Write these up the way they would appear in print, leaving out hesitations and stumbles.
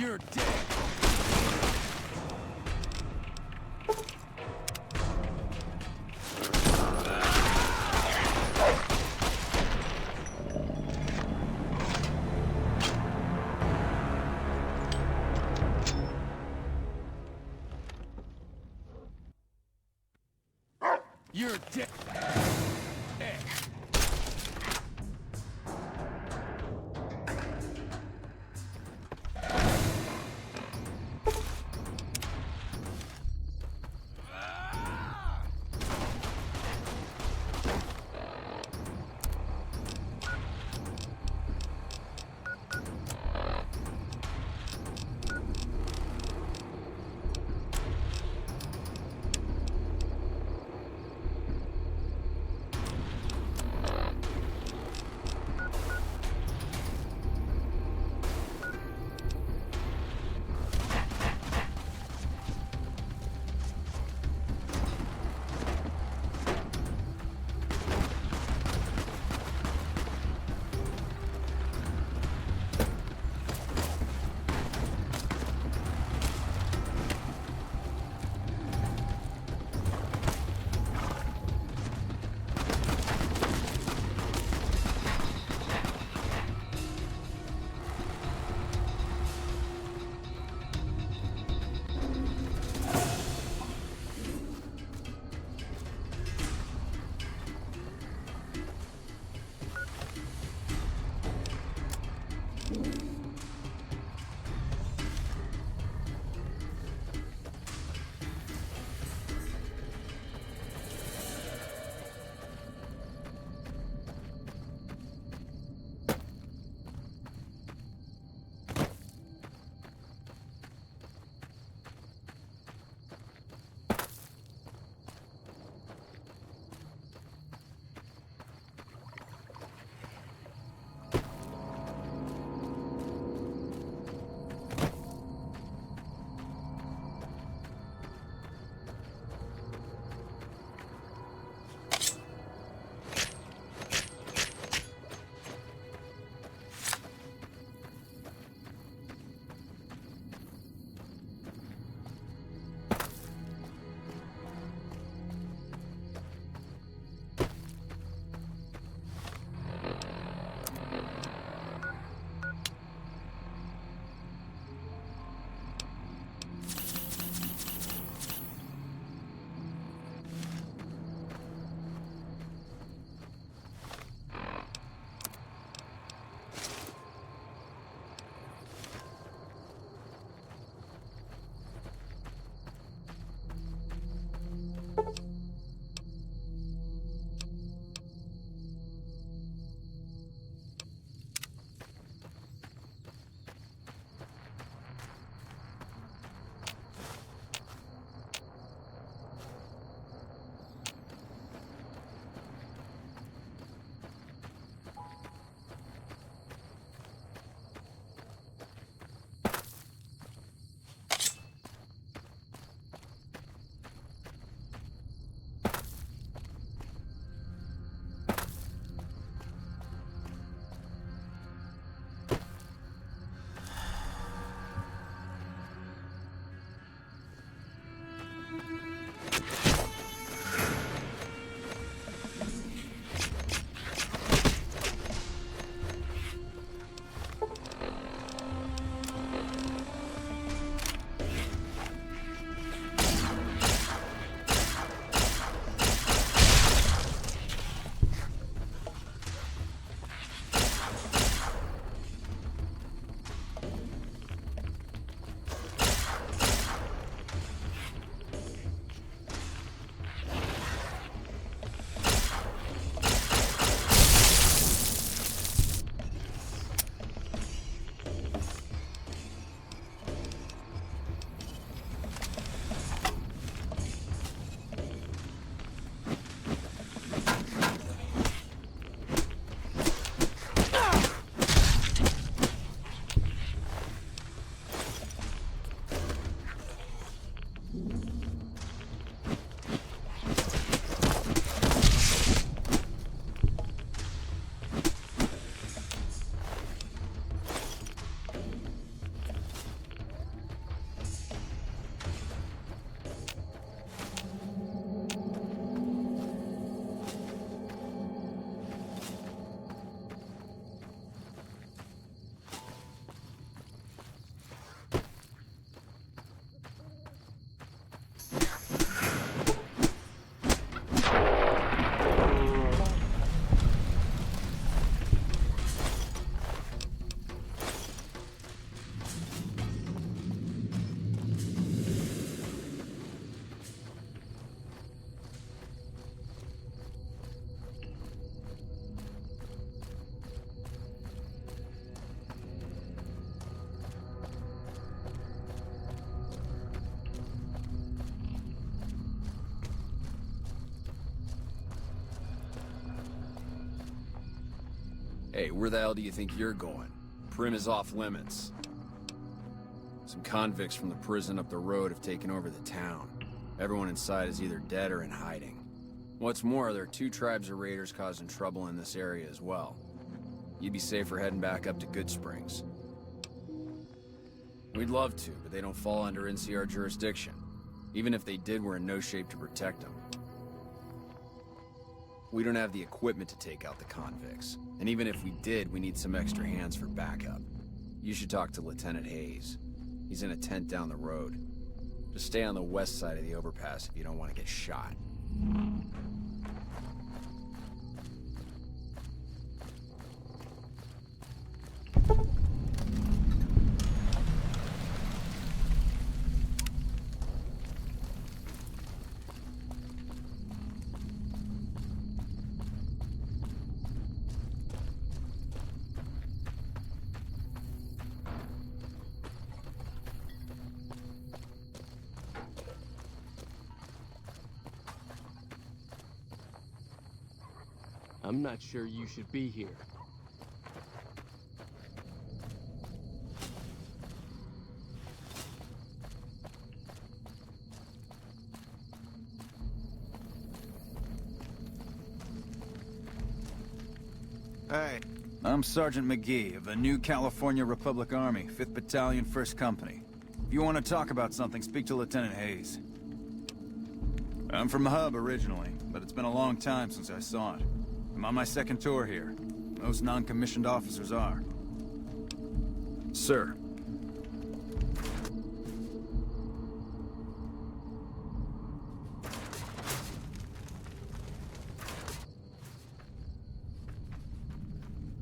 You're dead. You're dead. Hey, where the hell do you think you're going? Prim is off limits. Some convicts from the prison up the road have taken over the town. Everyone inside is either dead or in hiding. What's more, there are 2 tribes of raiders causing trouble in this area as well. You'd be safer heading back up to Good Springs. We'd love to, but they don't fall under NCR jurisdiction. Even if they did, we're in no shape to protect them. We don't have the equipment to take out the convicts. And even if we did, we need some extra hands for backup. You should talk to Lieutenant Hayes. He's in a tent down the road. Just stay on the west side of the overpass if you don't want to get shot. I'm not sure you should be here. Hey, I'm Sergeant McGee of the New California Republic Army, 5th Battalion, 1st Company. If you want to talk about something, speak to Lieutenant Hayes. I'm from the hub originally, but it's been a long time since I saw it. I'm on my 2nd tour here. Most non-commissioned officers are. Sir.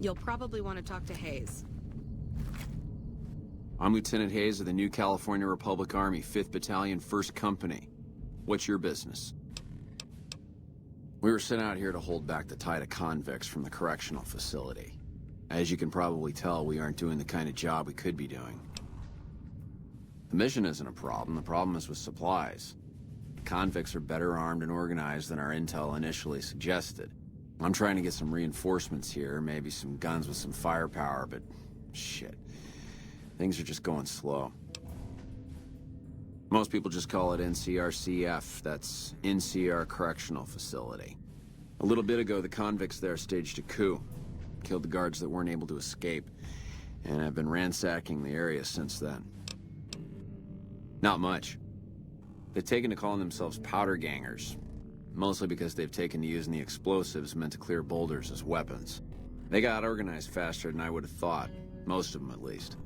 You'll probably want to talk to Hayes. I'm Lieutenant Hayes of the New California Republic Army, 5th Battalion, 1st Company. What's your business? We were sent out here to hold back the tide of convicts from the correctional facility. As you can probably tell, we aren't doing the kind of job we could be doing. The mission isn't a problem, the problem is with supplies. The convicts are better armed and organized than our intel initially suggested. I'm trying to get some reinforcements here, maybe some guns with some firepower, but shit. Things are just going slow. Most people just call it NCRCF, that's NCR Correctional Facility. A little bit ago, the convicts there staged a coup. Killed the guards that weren't able to escape, and have been ransacking the area since then. Not much. They've taken to calling themselves powder gangers, mostly because they've taken to using the explosives meant to clear boulders as weapons. They got organized faster than I would have thought, most of them at least.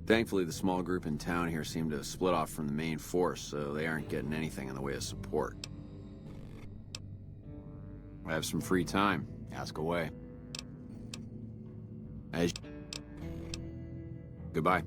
Thankfully, the small group in town here seem to have split off from the main force, so they aren't getting anything in the way of support. I have some free time. Ask away. Goodbye.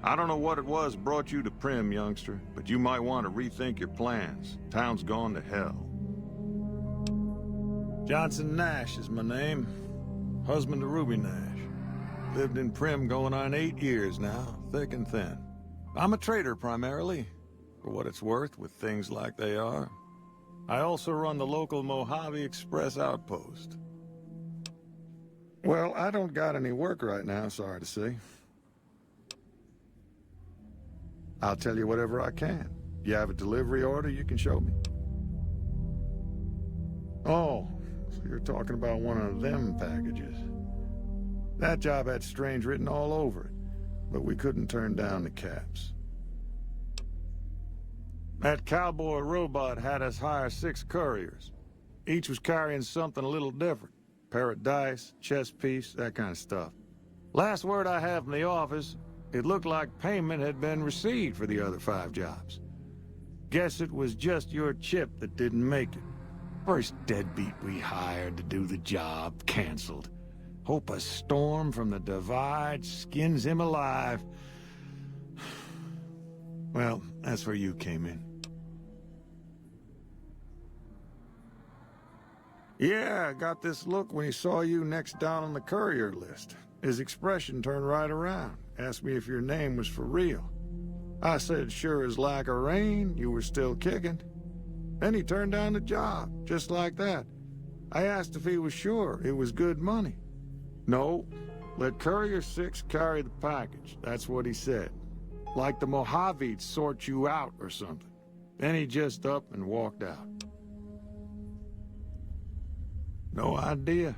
I don't know what it was brought you to Prim, youngster, but you might want to rethink your plans. Town's gone to hell. Johnson Nash is my name. Husband to Ruby Nash. Lived in Prim going on 8 years now, thick and thin. I'm a trader primarily, for what it's worth with things like they are. I also run the local Mojave Express outpost. Well, I don't got any work right now, sorry to say. I'll tell you whatever I can. You have a delivery order you can show me? Oh, so you're talking about one of them packages. That job had strange written all over it, but we couldn't turn down the caps. That cowboy robot had us hire 6 couriers. Each was carrying something a little different. Pair of dice, chess piece, that kind of stuff. Last word I have from the office, it looked like payment had been received for the other 5 jobs. Guess it was just your chip that didn't make it. First deadbeat we hired to do the job canceled. Hope a storm from the divide skins him alive. Well, that's where you came in. Yeah, I got this look when he saw you next down on the courier list. His expression turned right around, asked me if your name was for real. I said sure as lack of rain, you were still kicking. Then he turned down the job, just like that. I asked if he was sure it was good money. No, let Courier 6 carry the package, that's what he said. Like the Mojave'd sort you out or something. Then he just up and walked out. No idea.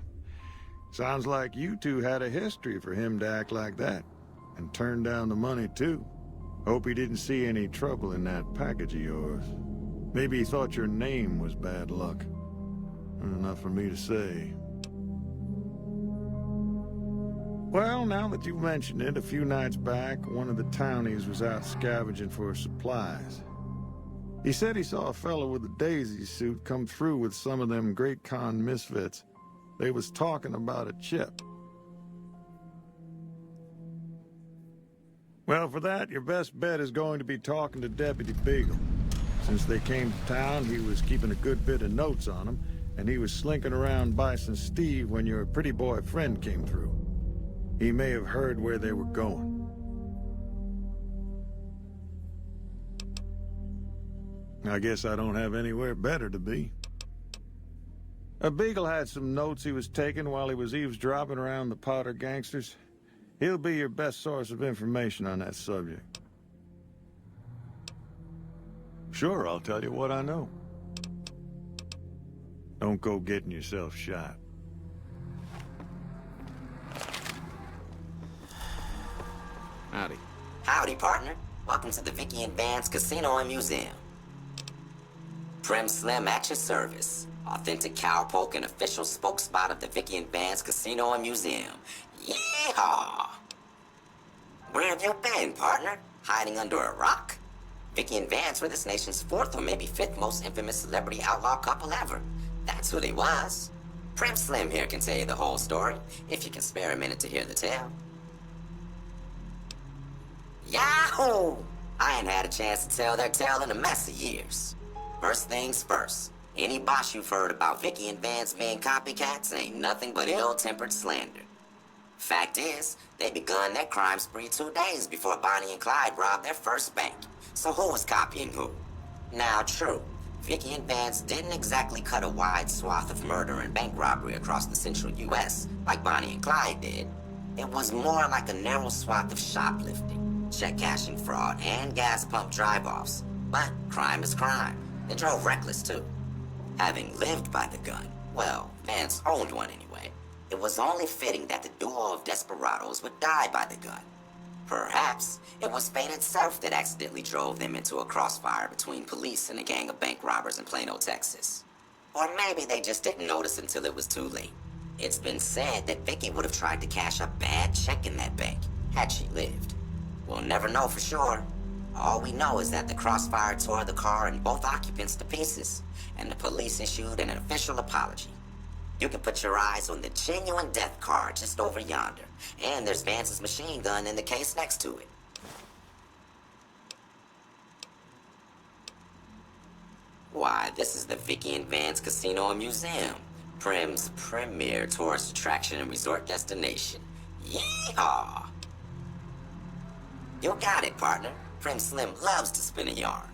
Sounds like you two had a history for him to act like that. And turn down the money, too. Hope he didn't see any trouble in that package of yours. Maybe he thought your name was bad luck. Enough for me to say. Well, now that you've mentioned it, a few nights back, one of the townies was out scavenging for supplies. He said he saw a fellow with a daisy suit come through with some of them Great Con misfits. They was talking about a chip. Well, for that, your best bet is going to be talking to Deputy Beagle. Since they came to town, he was keeping a good bit of notes on them, and he was slinking around Bison Steve when your pretty boy friend came through. He may have heard where they were going. I guess I don't have anywhere better to be. Beagle had some notes he was taking while he was eavesdropping around the Potter gangsters. He'll be your best source of information on that subject. Sure, I'll tell you what I know. Don't go getting yourself shot. Howdy. Howdy, partner. Welcome to the Vicky and Vance Casino and Museum. Prim Slim at your service. Authentic cowpoke and official spokesspot of the Vicky and Vance Casino and Museum. Yeehaw! Where have you been, partner? Hiding under a rock? Vicky and Vance were this nation's 4th or maybe 5th most infamous celebrity outlaw couple ever. That's who they was. Prim Slim here can tell you the whole story, if you can spare a minute to hear the tale. Yahoo! I ain't had a chance to tell their tale in a mess of years. First things first, any bosh you've heard about Vicky and Vance being copycats ain't nothing but ill-tempered slander. Fact is, they begun their crime spree 2 days before Bonnie and Clyde robbed their first bank. So who was copying who? Now, true, Vicky and Vance didn't exactly cut a wide swath of murder and bank robbery across the central U.S. like Bonnie and Clyde did. It was more like a narrow swath of shoplifting, check cashing fraud, and gas pump drive-offs. But crime is crime. They drove reckless, too. Having lived by the gun, well, Vance owned one anyway, it was only fitting that the duo of desperados would die by the gun. Perhaps it was fate itself that accidentally drove them into a crossfire between police and a gang of bank robbers in Plano, Texas. Or maybe they just didn't notice until it was too late. It's been said that Vicky would have tried to cash a bad check in that bank, had she lived. We'll never know for sure. All we know is that the crossfire tore the car and both occupants to pieces, and the police issued an official apology. You can put your eyes on the genuine death car just over yonder, and there's Vance's machine gun in the case next to it. Why, this is the Vicky and Vance Casino and Museum, Prim's premier tourist attraction and resort destination. Yeehaw! You got it, partner. Prim Slim loves to spin a yarn.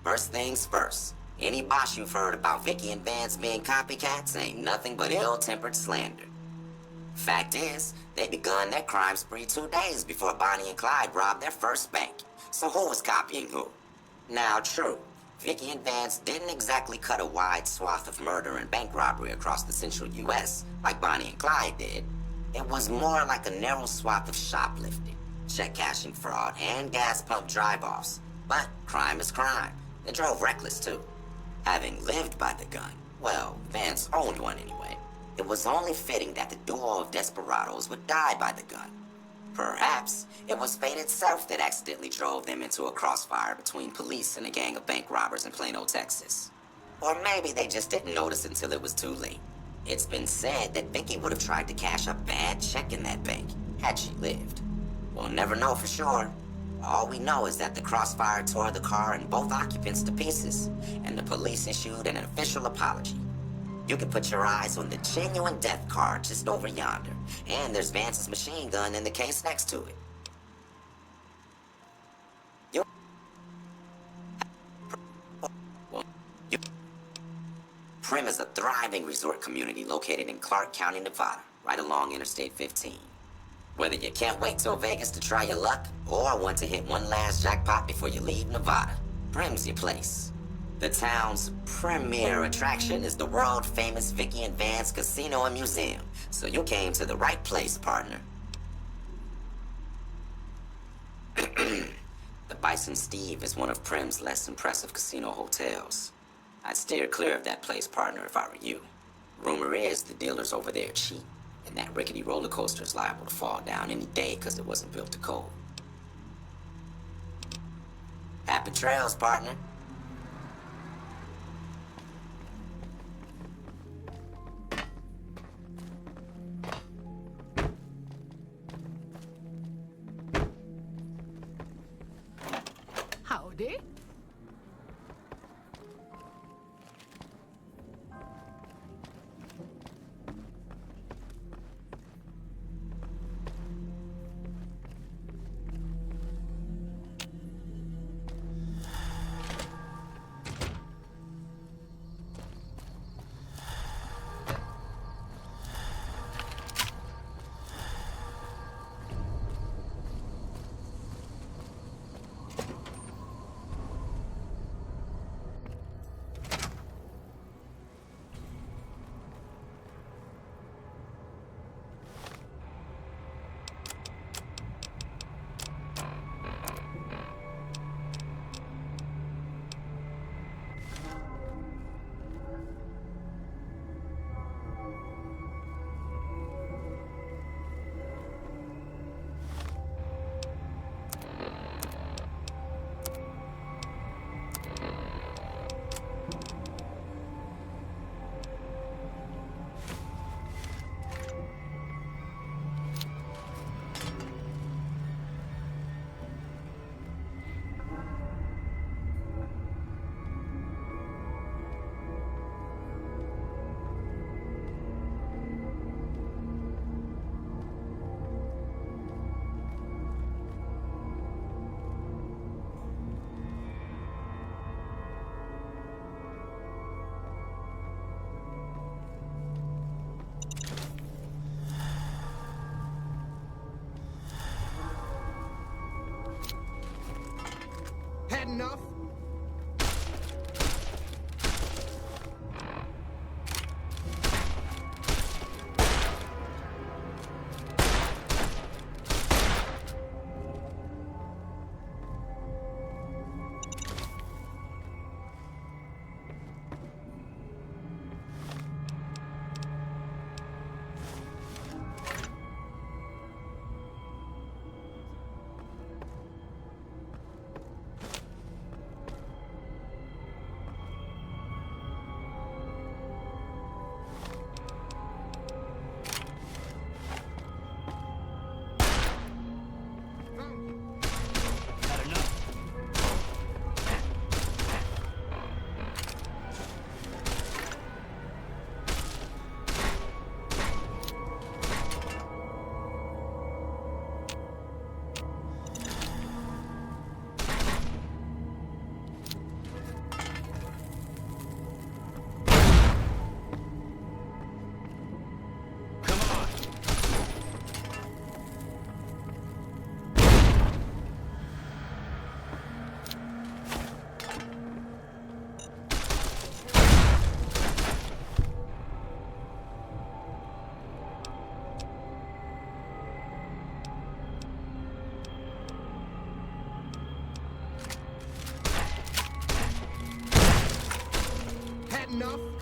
First things first, any boss you've heard about Vicky and Vance being copycats ain't nothing but ill-tempered slander. Fact is, they begun their crime spree 2 days before Bonnie and Clyde robbed their first bank. So who was copying who? Now, true, Vicky and Vance didn't exactly cut a wide swath of murder and bank robbery across the central U.S. like Bonnie and Clyde did. It was more like a narrow swath of shoplifting, check-cashing fraud, and gas pump drive-offs. But crime is crime. They drove reckless, too. Having lived by the gun, well, Vance owned one anyway, it was only fitting that the duo of desperados would die by the gun. Perhaps it was fate itself that accidentally drove them into a crossfire between police and a gang of bank robbers in Plano, Texas. Or maybe they just didn't notice until it was too late. It's been said that Vicky would have tried to cash a bad check in that bank, had she lived. We'll never know for sure. All we know is that the crossfire tore the car and both occupants to pieces, and the police issued an official apology. You can put your eyes on the genuine death card just over yonder, and there's Vance's machine gun in the case next to it. Prim is a thriving resort community located in Clark County, Nevada, right along Interstate 15. Whether you can't wait till Vegas to try your luck, or want to hit one last jackpot before you leave Nevada, Prim's your place. The town's premier attraction is the world-famous Vicky and Vance Casino and Museum, so you came to the right place, partner. The Bison Steve is one of Prim's less impressive casino hotels. I'd steer clear of that place, partner, if I were you. Rumor is the dealers over there cheat, and that rickety roller coaster is liable to fall down any day because it wasn't built to code. Happy trails, partner. Howdy. Had enough? enough?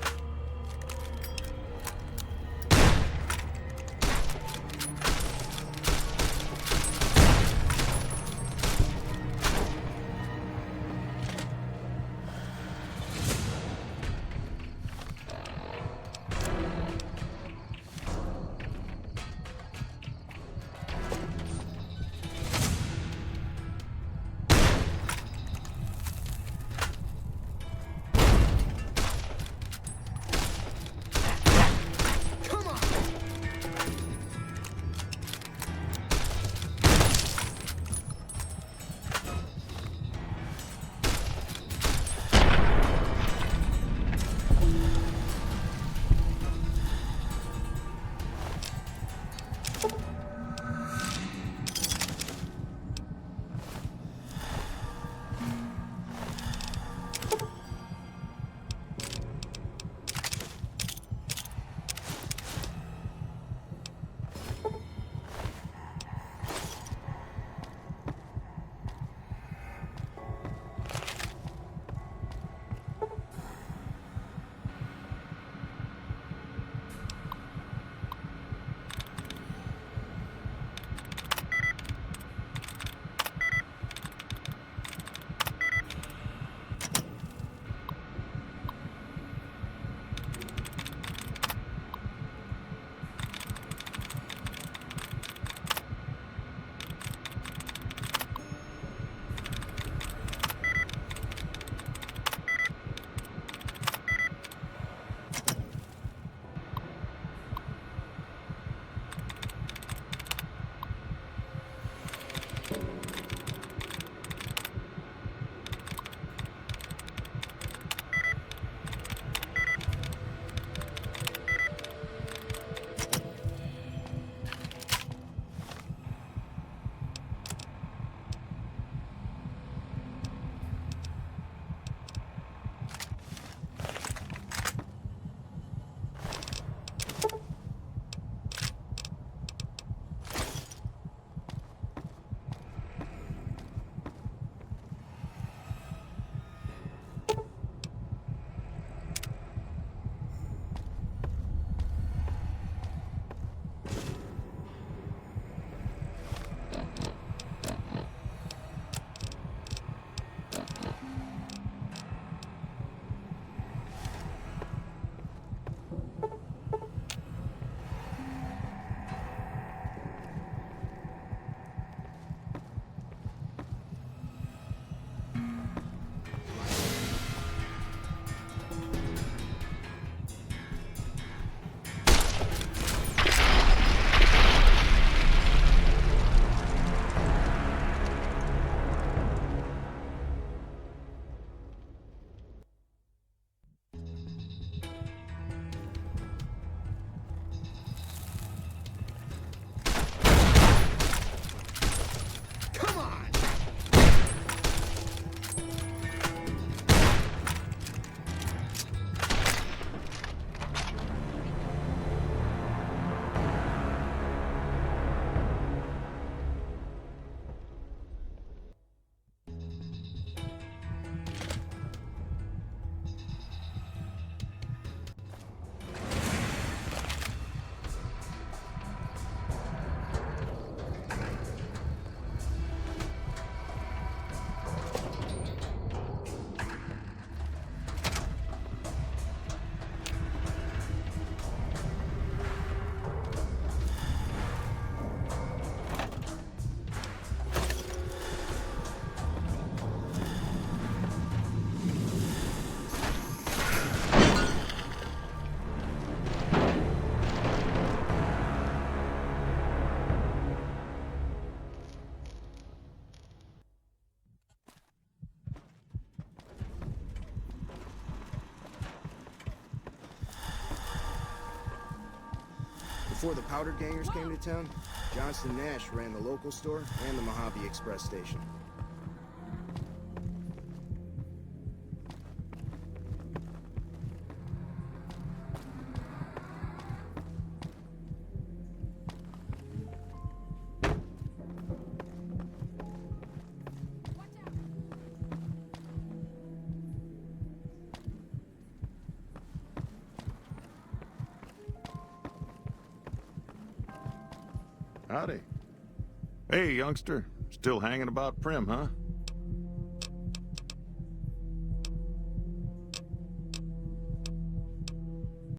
Before the Powder Gangers came to town, Johnston Nash ran the local store and the Mojave Express station. Howdy. Hey, youngster. Still hanging about Prim, huh?